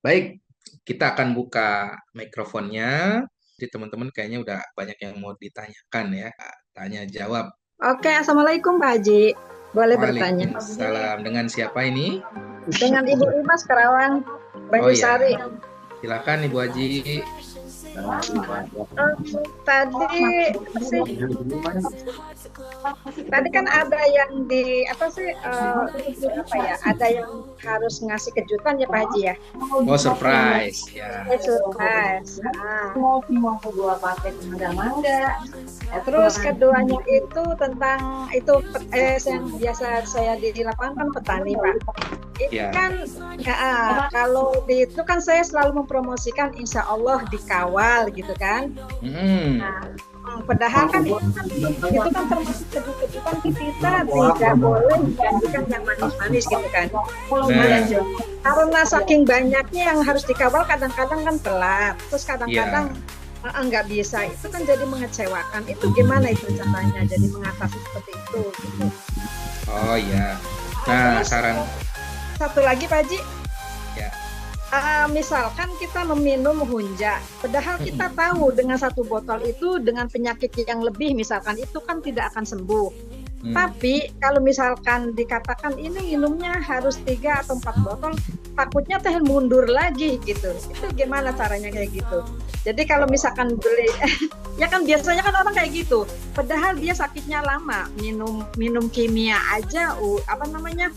Baik, kita akan buka mikrofonnya. Jadi teman-teman kayaknya udah banyak yang mau ditanyakan ya. Tanya jawab. Oke, Assalamualaikum Pak Haji. Boleh bertanya. Waalaikumsalam. Dengan siapa ini? Dengan Ibu Imas Karawang, Oh ya, Banyusari. silakan Ibu Haji. Tadi sih, tadi kan ada yang di apa sih apa ya? Ada yang harus ngasih kejutan ya Pak Haji ya. Oh, surprise ya. Surprise. Terus keduanya itu tentang itu yang biasa saya di lapangan kan petani Pak. Itu Ya. kan kalau di itu kan saya selalu mempromosikan insya Allah dikawal gitu kan. Hmm. Nah, padahal kan itu kan termasuk kejutan kita tidak boleh menjanjikan yang manis-manis gitu kan. Nah, Karena saking banyaknya yang harus dikawal kadang-kadang kan telat, terus kadang-kadang ya. nggak bisa, itu kan jadi mengecewakan. Itu gimana itu caranya jadi mengatasi seperti itu gitu. Oh ya. Nah, Terus saran satu lagi Pak Haji, ya. misalkan kita meminum Hunja, padahal kita tahu dengan satu botol itu dengan penyakit yang lebih misalkan itu kan tidak akan sembuh. Hmm. Tapi kalau misalkan dikatakan ini minumnya harus 3 atau 4 botol, takutnya teh mundur lagi gitu. Itu gimana caranya kayak gitu? Jadi kalau misalkan beli, ya kan biasanya kan orang kayak gitu. Padahal dia sakitnya lama, minum kimia aja, apa namanya,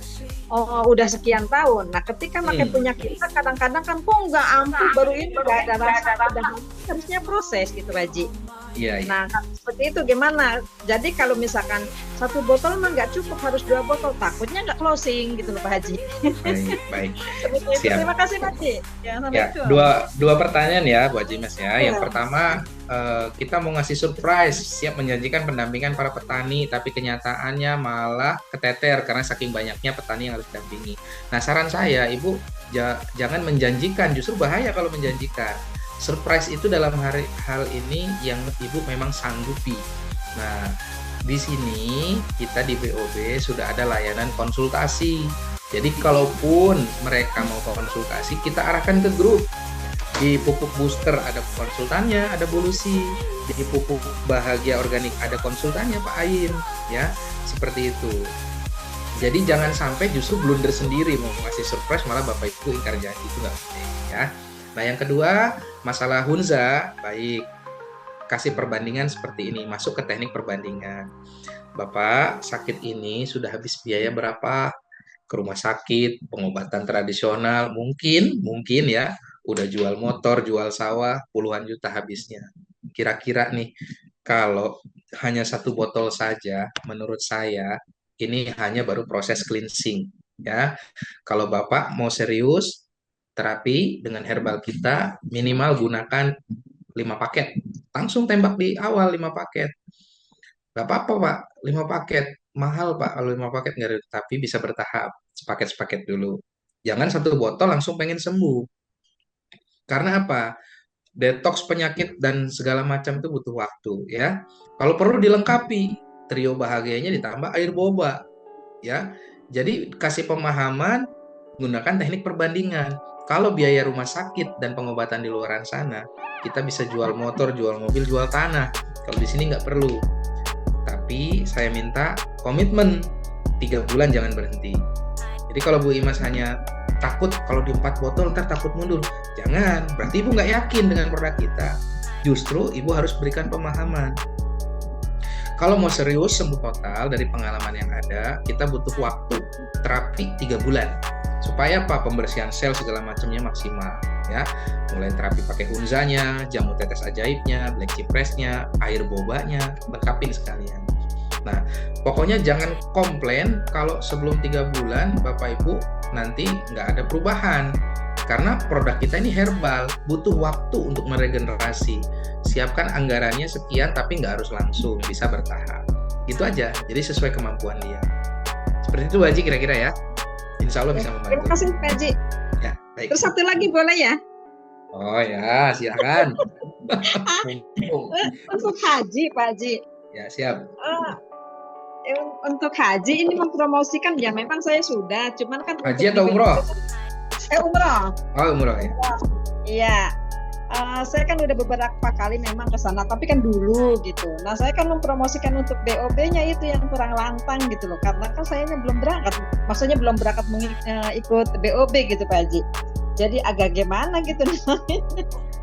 udah sekian tahun. Nah ketika pakai punya kita kadang-kadang kan kok nggak ampuh baru ini nggak ada rasa, padahal harusnya proses gitu Haji. Iya, iya. Nah, seperti itu gimana? Jadi kalau misalkan satu botol mah nggak cukup, harus 2 botol. Takutnya nggak closing gitu loh Pak Haji. Baik, baik. Seperti itu. Siap. Terima kasih Pak Haji. Ya, Assalamualaikum. dua pertanyaan ya Bu Haji Mas ya. Yang Ya. pertama, kita mau ngasih surprise, siap menjanjikan pendampingan para petani, tapi kenyataannya malah keteter karena saking banyaknya petani yang harus dampingi. Nah, saran saya, Ibu jangan menjanjikan, justru bahaya kalau menjanjikan. Surprise itu dalam hal ini yang Ibu memang sanggupi. Nah, di sini kita di BOB sudah ada layanan konsultasi. Jadi kalaupun mereka mau konsultasi, kita arahkan ke grup. Di pupuk booster ada konsultannya, ada Bolusi. Di pupuk bahagia organik ada konsultannya Pak Ain, ya seperti itu. Jadi jangan sampai justru blunder sendiri mau ngasih surprise malah Bapak Ibu ingkar janji, itu nggak boleh ya. Nah yang kedua masalah Hunza, baik kasih perbandingan seperti ini, masuk ke teknik perbandingan. Bapak sakit ini sudah habis biaya berapa? Ke rumah sakit, pengobatan tradisional, mungkin ya, udah jual motor, jual sawah, puluhan juta habisnya. Kira-kira nih, kalau hanya satu botol saja, menurut saya ini hanya baru proses cleansing, ya. Kalau Bapak mau serius terapi dengan herbal kita, minimal gunakan 5 paket. Langsung tembak di awal 5 paket. Gak apa-apa Pak, 5 paket. Mahal Pak kalau 5 paket nggak ada, tapi bisa bertahap. Sepaket-sepaket dulu. Jangan satu botol langsung pengen sembuh. Karena apa? Detox penyakit dan segala macam itu butuh waktu ya. Kalau perlu dilengkapi, trio bahagianya ditambah air boba ya. Jadi kasih pemahaman, gunakan teknik perbandingan. Kalau biaya rumah sakit dan pengobatan di luaran sana, kita bisa jual motor, jual mobil, jual tanah. Kalau di sini nggak perlu. Tapi saya minta komitmen 3 bulan jangan berhenti. Jadi kalau Bu Imas hanya takut kalau di 4 botol ntar takut mundur, jangan. Berarti Ibu nggak yakin dengan produk kita. Justru Ibu harus berikan pemahaman. Kalau mau serius sembuh total dari pengalaman yang ada, kita butuh waktu terapi 3 bulan. Supaya apa? Pembersihan sel segala macamnya maksimal. Ya, mulai terapi pakai hunzanya, jamu tetes ajaibnya, black cipressnya, air bobanya, lengkapin sekalian. Nah, pokoknya jangan komplain kalau sebelum 3 bulan Bapak Ibu nanti nggak ada perubahan. Karena produk kita ini herbal, butuh waktu untuk meregenerasi. Siapkan anggarannya sekian, tapi nggak harus langsung, bisa bertahap. Itu aja, jadi sesuai kemampuan dia. Seperti itu Haji kira-kira ya. Insya Allah bisa membantu. Terima kasih Pak Haji. Ya, baik. Terus satu lagi boleh ya? Oh ya, silakan. Untuk Haji Pak Haji. Ya, siap. Untuk Haji ini mempromosikan ya memang saya sudah, cuman kan Haji atau umroh? Umroh. Oh, umroh ya. Iya. Saya kan udah beberapa kali memang ke sana, tapi kan dulu gitu. Nah, saya kan mempromosikan untuk BOB-nya itu yang kurang lantang gitu loh, karena kan sayanya belum berangkat, maksudnya belum berangkat ikut BOB gitu Pak Haji. Jadi agak gimana gitu.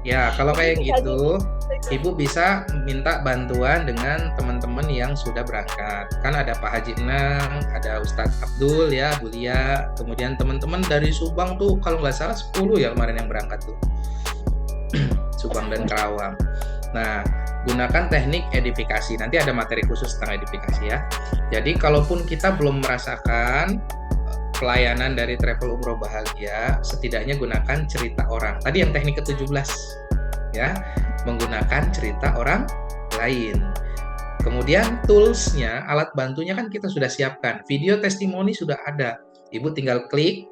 Ya, kalau kayak gitu, Ibu bisa minta bantuan dengan teman-teman yang sudah berangkat. Kan ada Pak Haji Enang, ada Ustadz Abdul ya, Bulia, kemudian teman-teman dari Subang tuh kalau nggak salah 10 ya kemarin yang berangkat tuh. Subang dan Karawang. Nah, gunakan teknik edifikasi. Nanti ada materi khusus tentang edifikasi ya. Jadi, kalaupun kita belum merasakan pelayanan dari Travel Umroh Bahagia, setidaknya gunakan cerita orang. Tadi yang teknik ke-17 ya, menggunakan cerita orang lain. Kemudian tools-nya, alat bantunya kan kita sudah siapkan. Video testimoni sudah ada. Ibu tinggal klik,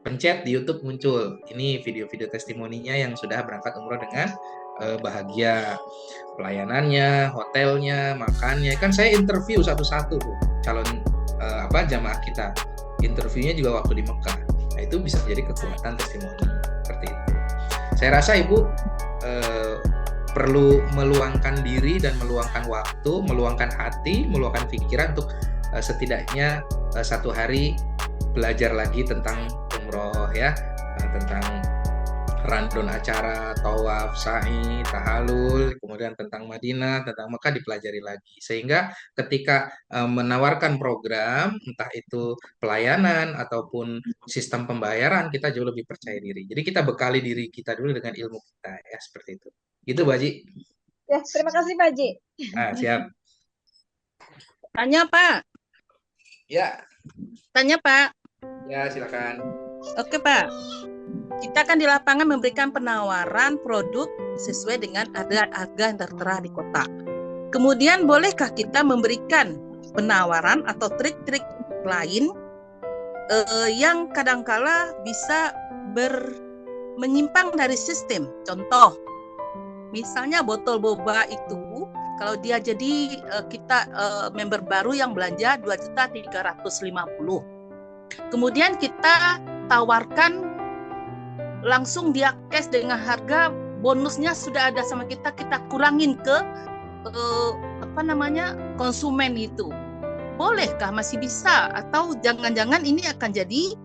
pencet di YouTube muncul. Ini video-video testimoninya yang sudah berangkat umroh dengan bahagia. Pelayanannya, hotelnya, makannya. Kan saya interview satu-satu tuh calon jamaah kita. Interviewnya juga waktu di Mekah. Nah, itu bisa jadi kekuatan testimoni seperti itu. Saya rasa Ibu perlu meluangkan diri dan meluangkan waktu, meluangkan hati, meluangkan pikiran untuk setidaknya satu hari belajar lagi tentang umroh ya, tentang rundown acara, tawaf, sa'i, tahalul, kemudian tentang Madinah, tentang Mekah dipelajari lagi. Sehingga ketika menawarkan program, entah itu pelayanan ataupun sistem pembayaran, kita jauh lebih percaya diri. Jadi kita bekali diri kita dulu dengan ilmu kita ya, seperti itu. Gitu, Bu Haji. Ya, terima kasih Pak Haji. Nah, siap. Tanya Pak. Ya. Tanya Pak. Ya, silakan. Oke Pak, kita kan di lapangan memberikan penawaran produk sesuai dengan harga yang tertera di kotak. Kemudian bolehkah kita memberikan penawaran atau trik-trik lain yang kadangkala bisa menyimpang dari sistem? Contoh, misalnya botol boba itu, kalau dia jadi kita member baru yang belanja 2.350.000. Kemudian kita tawarkan langsung dia cash dengan harga bonusnya sudah ada sama kita kurangin ke konsumen itu. Bolehkah, masih bisa, atau jangan-jangan ini akan jadi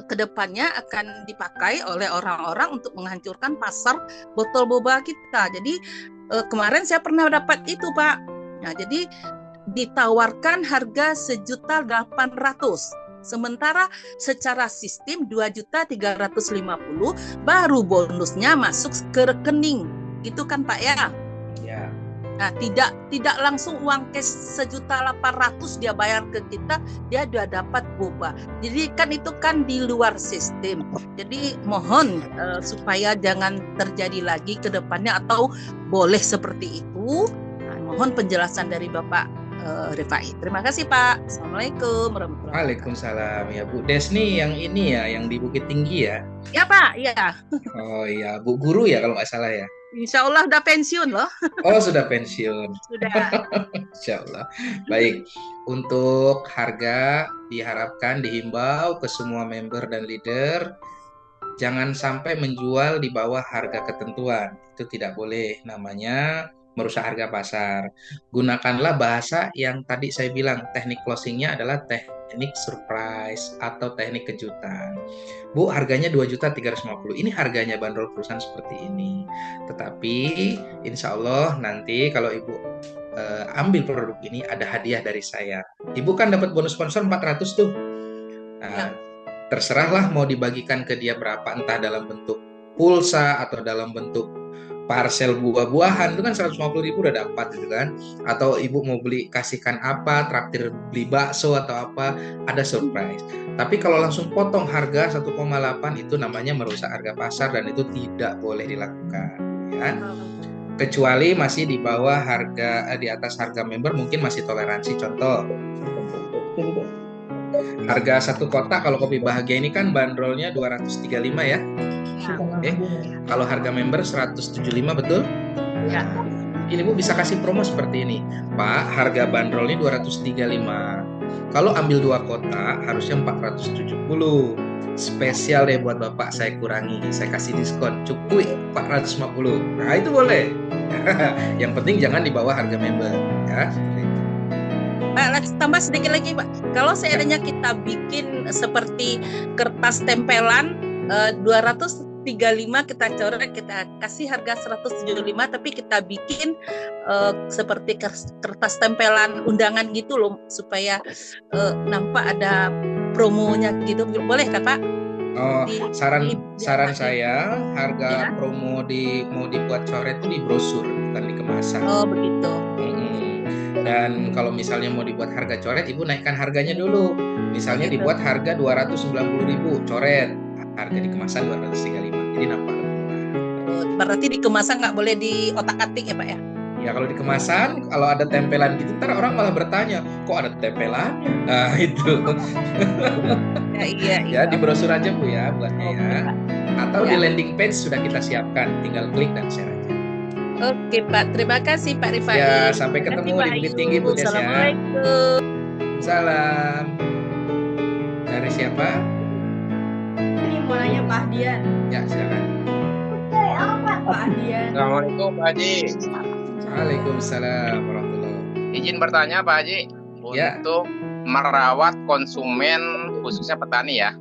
kedepannya akan dipakai oleh orang-orang untuk menghancurkan pasar botol boba kita. Jadi kemarin saya pernah dapat itu Pak. Nah, jadi ditawarkan harga 1.800.000. Sementara secara sistem 2.350.000 baru bonusnya masuk ke rekening. Gitu kan Pak ya? Ya. Nah, tidak langsung uang cash 1.800.000 dia bayar ke kita, dia sudah dapat boba. Jadi kan itu kan di luar sistem. Jadi mohon supaya jangan terjadi lagi ke depannya, atau boleh seperti itu. Nah, mohon penjelasan dari Bapak Rifai. Terima kasih Pak. Assalamualaikum warahmatullahi wabarakatuh. Waalaikumsalam ya Bu Desni, yang ini ya, yang di Bukit Tinggi ya. Ya Pak, ya. Oh iya, Bu Guru ya kalau nggak salah ya. Insya Allah udah pensiun loh. Oh sudah pensiun. Sudah. Insya Allah. Baik, untuk harga diharapkan dihimbau ke semua member dan leader, jangan sampai menjual di bawah harga ketentuan. Itu tidak boleh, namanya merusak harga pasar. Gunakanlah bahasa yang tadi saya bilang, teknik closingnya adalah teknik surprise atau teknik kejutan. Bu, harganya 2.350.000. Ini harganya bandrol perusahaan seperti ini. Tetapi insya Allah nanti kalau Ibu ambil produk ini ada hadiah dari saya. Ibu kan dapat bonus sponsor 400 tuh. Nah, terserahlah mau dibagikan ke dia berapa, entah dalam bentuk pulsa atau dalam bentuk parcel buah-buahan, itu kan 150.000 udah dapat gitu kan. Atau Ibu mau beli, kasihkan apa, traktir beli bakso atau apa, ada surprise. Tapi kalau langsung potong harga 1,8 itu namanya merusak harga pasar dan itu tidak boleh dilakukan ya. Kecuali masih di bawah harga, di atas harga member mungkin masih toleransi. Contoh, harga satu kotak kalau kopi bahagia ini kan bandrolnya 235 ya. Kalau harga member 175, betul? Ya. Ini Bu bisa kasih promo seperti ini. Pak, harga bandrolnya 235. Kalau ambil 2 kotak harusnya 470. spesial deh buat Bapak, saya kurangi, saya kasih diskon, cukup 450. Nah itu boleh. Yang penting jangan di bawah harga member, ya. Seperti itu. Pak, tambah sedikit lagi Pak. Kalau seandainya kita bikin seperti kertas tempelan 235 kita coret, kita kasih harga 175, tapi kita bikin seperti kertas tempelan undangan gitu loh, supaya nampak ada promonya gitu, boleh kan Pak? Oh, saran saya harga promo mau dibuat coret itu di brosur, bukan di kemasan. Oh begitu. Dan kalau misalnya mau dibuat harga coret, Ibu naikkan harganya dulu. Misalnya dibuat harga 290.000 coret, harga di kemasan 235. Jadi nampak lebih murah. Berarti di kemasan nggak boleh di otak-atik ya Pak ya? Ya kalau di kemasan, kalau ada tempelan gitu, ntar orang malah bertanya, kok ada tempelannya? Nah itu. Iya. Ya di brosur aja Bu ya buatnya ya. Atau di landing page sudah kita siapkan, tinggal klik dan share aja. Oke Pak, terima kasih Pak Rifai. Ya, sampai ketemu di Bukit Tinggi Bu Des ya. Assalamualaikum. Salam. Dari siapa? Ini mau nanya Pak Ahdian. Ya, silakan. Pak Ahdian. Assalamualaikum Pak Haji. Waalaikumsalam warahmatullahi. Izin bertanya Pak Haji, Ya. untuk merawat konsumen khususnya petani ya.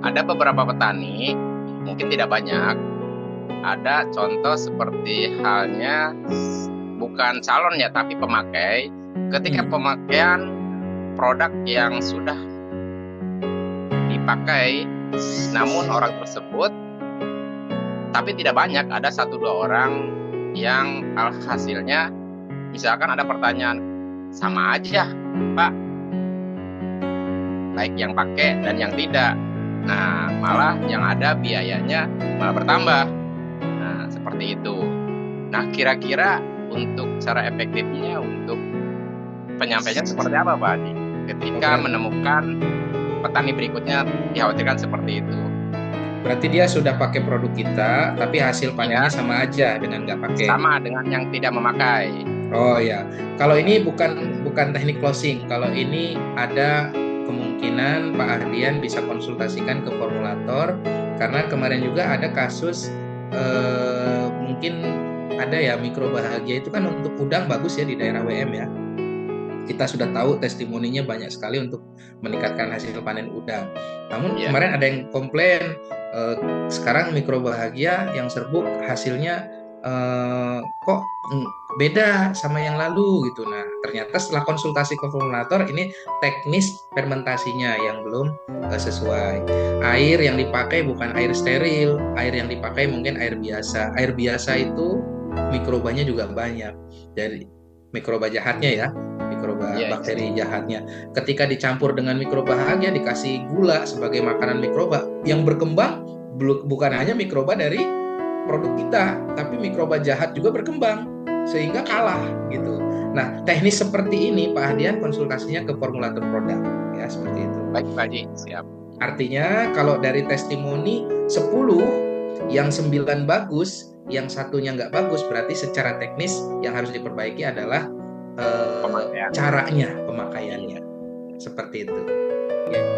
Ada beberapa petani, mungkin tidak banyak. Ada contoh seperti halnya bukan calon ya, tapi pemakai. Ketika pemakaian produk yang sudah dipakai, namun orang tersebut, tapi tidak banyak, ada 1-2 orang yang hasilnya, misalkan ada pertanyaan, sama aja Pak, baik yang pakai dan yang tidak. Nah, malah yang ada biayanya malah bertambah. Nah, seperti itu. Nah, kira-kira untuk cara efektifnya untuk penyampaiannya seperti apa Pak Adi? Ketika menemukan petani berikutnya dikhawatirkan seperti itu. Berarti dia sudah pakai produk kita, tapi hasil panennya sama aja dengan nggak pakai. Sama dengan yang tidak memakai. Oh ya, kalau ini bukan teknik closing. Kalau ini ada kemungkinan Pak Ahdian bisa konsultasikan ke formulator, karena kemarin juga ada kasus mungkin ada ya mikro bahagia itu kan untuk udang bagus ya di daerah WM ya. Kita sudah tahu testimoninya banyak sekali untuk meningkatkan hasil panen udang. Namun kemarin ada yang komplain sekarang mikro bahagia yang serbuk hasilnya kok beda sama yang lalu gitu. Nah, ternyata setelah konsultasi ke formulator ini teknis fermentasinya yang belum sesuai. Air yang dipakai bukan air steril, air yang dipakai mungkin air biasa. Air biasa itu mikrobanya juga banyak. Dari mikroba jahatnya ya, mikroba bakteri jahatnya. Ketika dicampur dengan mikroba bahagia dikasih gula sebagai makanan mikroba yang berkembang, bukan hanya mikroba dari produk kita, tapi mikroba jahat juga berkembang sehingga kalah gitu. Nah, teknis seperti ini Pak Ahdian konsultasinya ke formulator produk ya, seperti itu. Baik Pak Haji, siap. Artinya kalau dari testimoni 10 yang 9 bagus, yang satunya nggak bagus, berarti secara teknis yang harus diperbaiki adalah caranya, pemakaiannya. Seperti itu.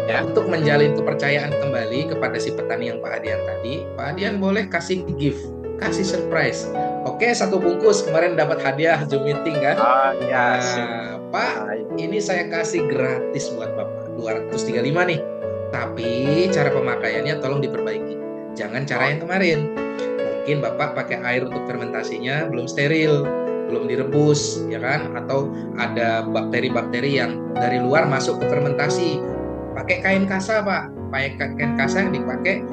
Ya. Untuk menjalin kepercayaan kembali kepada si petani yang Pak Ahdian tadi, Pak Ahdian boleh kasih gift, kasih surprise. Oke, 1 bungkus kemarin dapat hadiah Zoom meeting kan? Nah, Pak, ini saya kasih gratis buat Bapak, 235 nih. Tapi cara pemakaiannya tolong diperbaiki. Jangan cara yang kemarin. Mungkin Bapak pakai air untuk fermentasinya belum steril, belum direbus, ya kan? Atau ada bakteri-bakteri yang dari luar masuk ke fermentasi. Pakai kain kasa Pak, pakai kain kasa yang dipakai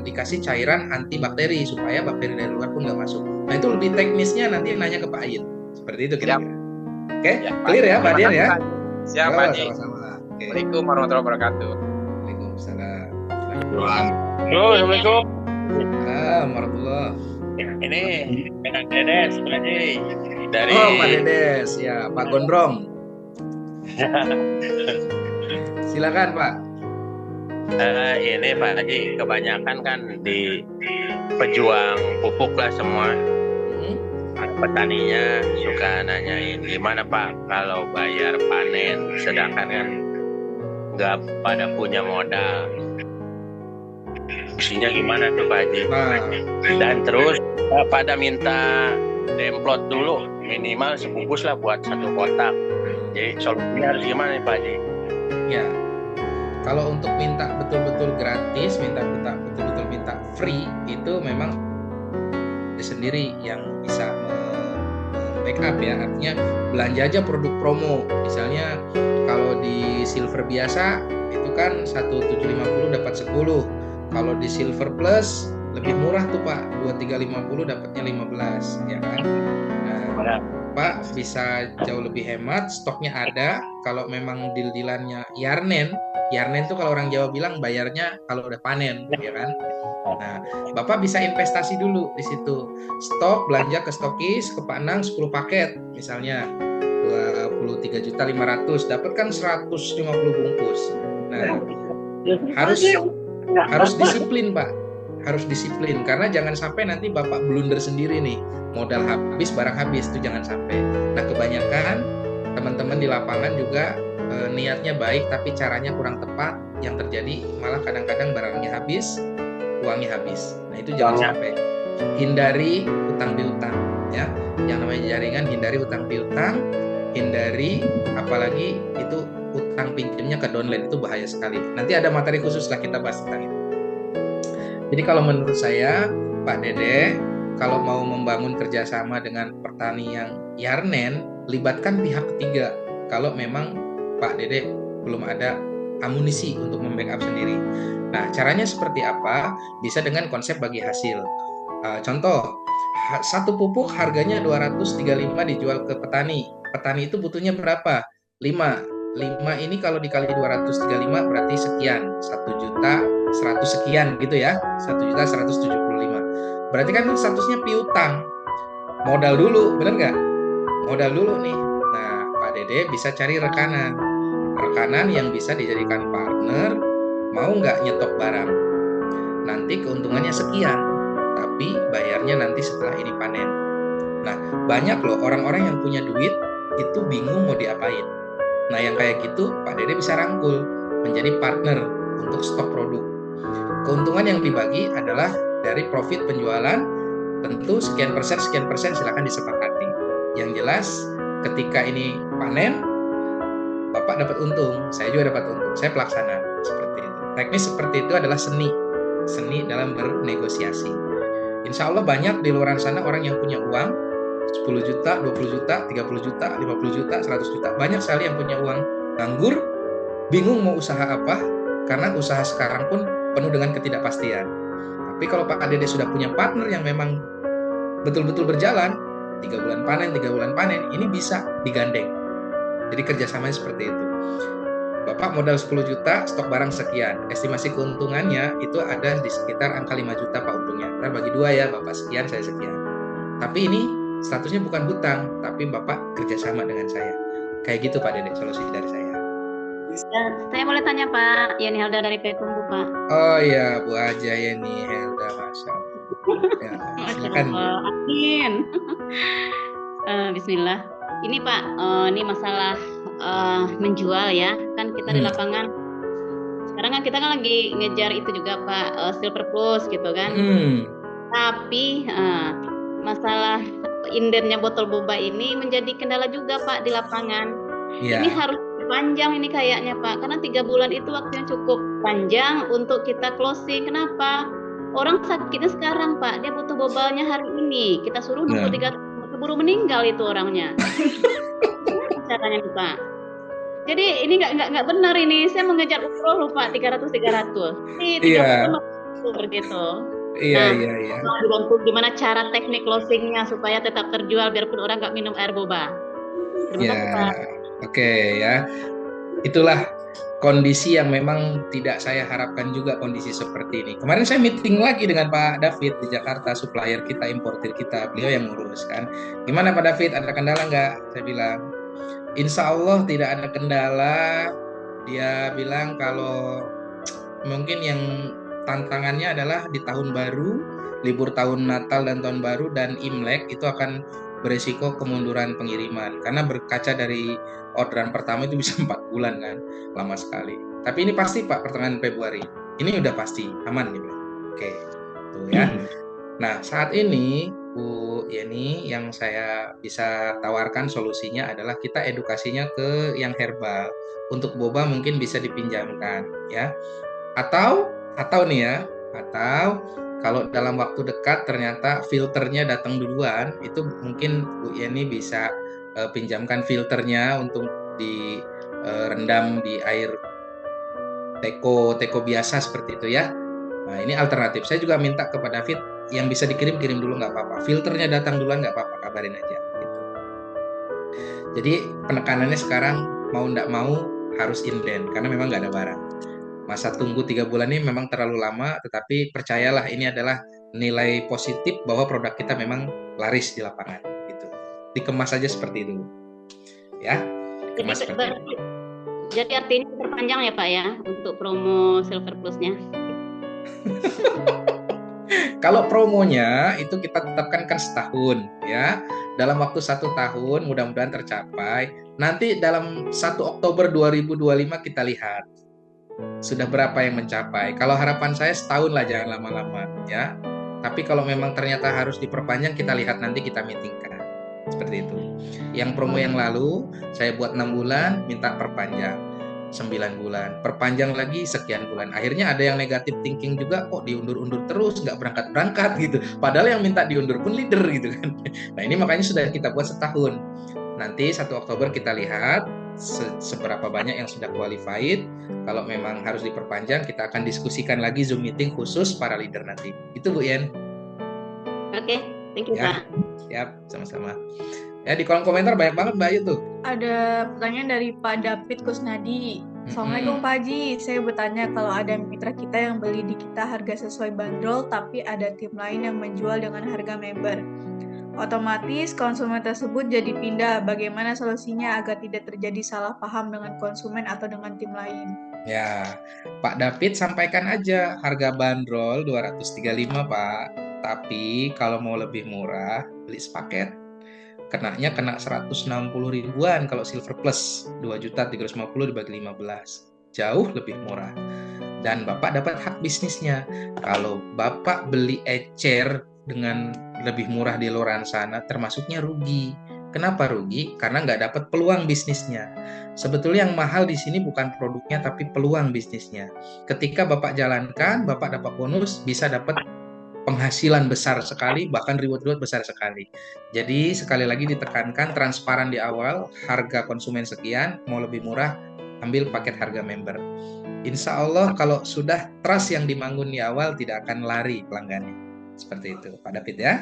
dikasih cairan antibakteri supaya bakteri dari luar pun nggak masuk. Nah itu lebih teknisnya nanti nanya ke Pak Ayin. Seperti itu kira-kira. Oke, clear ya Pak Dian ya? Siap Pak Haji. Sama-sama. Assalamualaikum warahmatullahi wabarakatuh. Waalaikumsalam. Halo, Assalamualaikum. Warahmatullahi. Ini Pak Dedes, Pak Haji. Dari Pak Dedes, ya Pak Gondrong. Silakan Pak. Ini Pak Haji, kebanyakan kan di pejuang pupuk lah semua. Petaninya suka nanyain gimana Pak kalau bayar panen, sedangkan kan nggak pada punya modal. Isinya gimana tuh Pak Haji? Nah, Dan terus pada minta demplot dulu minimal sebungkus lah buat satu kotak. Jadi solusinya harus gimana nih Pak Haji? ya. Kalau untuk minta betul-betul gratis, betul-betul minta free, itu memang sendiri yang bisa backup ya. Artinya belanja aja produk promo. Misalnya kalau di silver biasa itu kan 1.750 dapat 10. Kalau di silver plus lebih murah tuh Pak, 2.350 dapatnya 15 ya kan. Nah, Pak bisa jauh lebih hemat, stoknya ada. Kalau memang deal-dealannya Yarnen tuh kalau orang Jawa bilang bayarnya kalau udah panen ya kan. Nah, Bapak bisa investasi dulu di situ. Stok, belanja ke stokis, ke Pak Nang 10 paket misalnya 23.500.000, dapat kan 150 bungkus. Nah, harus disiplin Pak. Harus disiplin karena jangan sampai nanti Bapak blunder sendiri nih. Modal habis, barang habis, itu jangan sampai. Nah, kebanyakan teman-teman di lapangan juga niatnya baik tapi caranya kurang tepat. Yang terjadi malah kadang-kadang barangnya habis, uangnya habis. Nah, itu jangan sampai. Hindari utang piutang ya. Yang namanya jaringan, hindari utang piutang, hindari apalagi itu utang pinjamnya ke downline, itu bahaya sekali. Nanti ada materi khusus lah kita bahas tentang itu. Jadi kalau menurut saya Pak Dede, kalau mau membangun kerjasama dengan petani yang Yarnen, libatkan pihak ketiga. Kalau memang Pak Dede belum ada amunisi untuk membackup sendiri. Nah, caranya seperti apa? Bisa dengan konsep bagi hasil. Contoh, satu pupuk harganya 235 dijual ke petani. Petani itu butuhnya berapa? 5 ini kalau dikali 235 berarti sekian, 1.100.000 sekian gitu ya, 1.175. Berarti kan statusnya piutang. Modal dulu, bener nggak? Modal dulu nih. Nah, Pak Dede bisa cari rekanan yang bisa dijadikan partner, mau nggak nyetok barang. Nanti keuntungannya sekian, tapi bayarnya nanti setelah ini panen. Nah, banyak loh orang-orang yang punya duit itu bingung mau diapain. Nah, yang kayak gitu Pak Dede bisa rangkul menjadi partner untuk stok produk. Keuntungan yang dibagi adalah dari profit penjualan, tentu sekian persen silakan disepakati. Yang jelas ketika ini panen, Bapak dapat untung, saya juga dapat untung, saya pelaksana seperti itu. Teknis seperti itu adalah seni dalam bernegosiasi. Insya Allah banyak di luar sana orang yang punya uang 10 juta, 20 juta, 30 juta, 50 juta, 100 juta. Banyak sekali yang punya uang nganggur, bingung mau usaha apa, karena usaha sekarang pun penuh dengan ketidakpastian. Tapi kalau Pak Dede sudah punya partner yang memang betul-betul berjalan, 3 bulan panen, ini bisa digandeng. Jadi kerjasamanya seperti itu. Bapak modal 10 juta, stok barang sekian. Estimasi keuntungannya itu ada di sekitar angka 5 juta Pak untungnya. Ntar bagi 2 ya, Bapak sekian, saya sekian. Tapi ini statusnya bukan hutang, tapi Bapak kerjasama dengan saya. Kayak gitu Pak Dede, solusi dari saya. Saya boleh tanya Pak, Yeni Helda dari Pekumbu Pak. Oh iya, Bu Aja Yeni Helda, Masya Allah. Ya, silakan. Amin. Bismillah. Ini Pak, ini masalah menjual ya, kan kita di lapangan. Sekarang kan kita kan lagi ngejar itu juga Pak, Silver Plus gitu kan. Tapi masalah indennya botol boba ini menjadi kendala juga Pak di lapangan. Ini harus panjang ini kayaknya Pak, karena 3 bulan itu waktunya cukup panjang untuk kita closing. Kenapa? Orang sakitnya sekarang Pak, dia butuh bobalnya hari ini. Kita suruh nunggu 3 tahun, keburu meninggal itu orangnya. Caranya Pak. Jadi ini nggak benar ini. Saya mengejar umroh lupa 300. Ini 3 bulan gitu. Iya. Dibantu gimana cara teknik closingnya supaya tetap terjual biarpun orang nggak minum air boba. Terima kasih Pak. Oke ya, itulah kondisi yang memang tidak saya harapkan juga kondisi seperti ini. Kemarin saya meeting lagi dengan Pak David di Jakarta, supplier kita, importir kita, beliau yang ngurus kan. Gimana Pak David, ada kendala nggak? Saya bilang, insya Allah tidak ada kendala. Dia bilang kalau mungkin yang tantangannya adalah di tahun baru, libur tahun Natal dan tahun baru dan Imlek itu akan beresiko kemunduran pengiriman karena berkaca dari orderan pertama itu bisa 4 bulan kan, lama sekali. Tapi ini pasti Pak pertengahan Februari. Ini udah pasti aman nih. Oke, tuh ya. Nah, saat ini Bu Yeni yang saya bisa tawarkan solusinya adalah kita edukasinya ke yang herbal. Untuk boba mungkin bisa dipinjamkan ya. Atau nih ya, atau kalau dalam waktu dekat ternyata filternya datang duluan, itu mungkin Bu Yeni bisa pinjamkan filternya untuk direndam di air teko biasa seperti itu ya. Nah, ini alternatif. Saya juga minta kepada David yang bisa dikirim dulu nggak apa-apa. Filternya datang duluan nggak apa-apa, kabarin aja. Gitu. Jadi penekanannya sekarang mau nggak mau harus inden karena memang nggak ada barang. Masa tunggu 3 bulan ini memang terlalu lama, tetapi percayalah ini adalah nilai positif bahwa produk kita memang laris di lapangan. Gitu. Dikemas aja seperti itu, ya. Dikemas seperti itu. Jadi artinya perpanjang ya Pak ya untuk promo Silver Plus-nya. Kalau promonya itu kita tetapkan kan setahun ya. Dalam waktu 1 tahun mudah-mudahan tercapai. Nanti dalam 1 Oktober 2025 kita lihat sudah berapa yang mencapai. Kalau harapan saya setahun lah, jangan lama-lama ya. Tapi kalau memang ternyata harus diperpanjang, kita lihat nanti, kita meetingkan. Seperti itu. Yang promo yang lalu saya buat 6 bulan, minta perpanjang 9 bulan, perpanjang lagi sekian bulan. Akhirnya ada yang negatif thinking juga, kok diundur-undur terus, nggak berangkat-berangkat gitu. Padahal yang minta diundur pun leader gitu kan. Nah ini makanya sudah kita buat setahun. Nanti 1 Oktober kita lihat seberapa banyak yang sudah qualified. Kalau memang harus diperpanjang, kita akan diskusikan lagi Zoom meeting khusus para leader nanti. Itu Bu Yen. Oke, thank you Ya. Pak. Siap, sama-sama. Ya, di kolom komentar banyak banget Mbak Ayu tuh. Ada pertanyaan dari Pak David Kusnadi. Assalamualaikum Pak Haji, saya bertanya kalau ada mitra kita yang beli di kita harga sesuai bandrol tapi ada tim lain yang menjual dengan harga member. Otomatis konsumen tersebut jadi pindah. Bagaimana solusinya agar tidak terjadi salah paham dengan konsumen atau dengan tim lain? Ya, Pak David sampaikan aja harga bandrol 235 Pak. Tapi kalau mau lebih murah, beli sepaket. Kenanya kena 160 ribuan kalau Silver Plus. 2.350.000 dibagi 15. Jauh lebih murah. Dan Bapak dapat hak bisnisnya. Kalau Bapak beli ecer dengan lebih murah di luar sana, termasuknya rugi. Kenapa rugi? Karena nggak dapat peluang bisnisnya. Sebetulnya yang mahal di sini bukan produknya, tapi peluang bisnisnya. Ketika Bapak jalankan, Bapak dapat bonus, bisa dapat penghasilan besar sekali, bahkan reward besar sekali. Jadi sekali lagi ditekankan transparan di awal, harga konsumen sekian, mau lebih murah, ambil paket harga member. Insya Allah kalau sudah trust yang dibangun di awal, tidak akan lari pelanggannya. Seperti itu Pak David ya.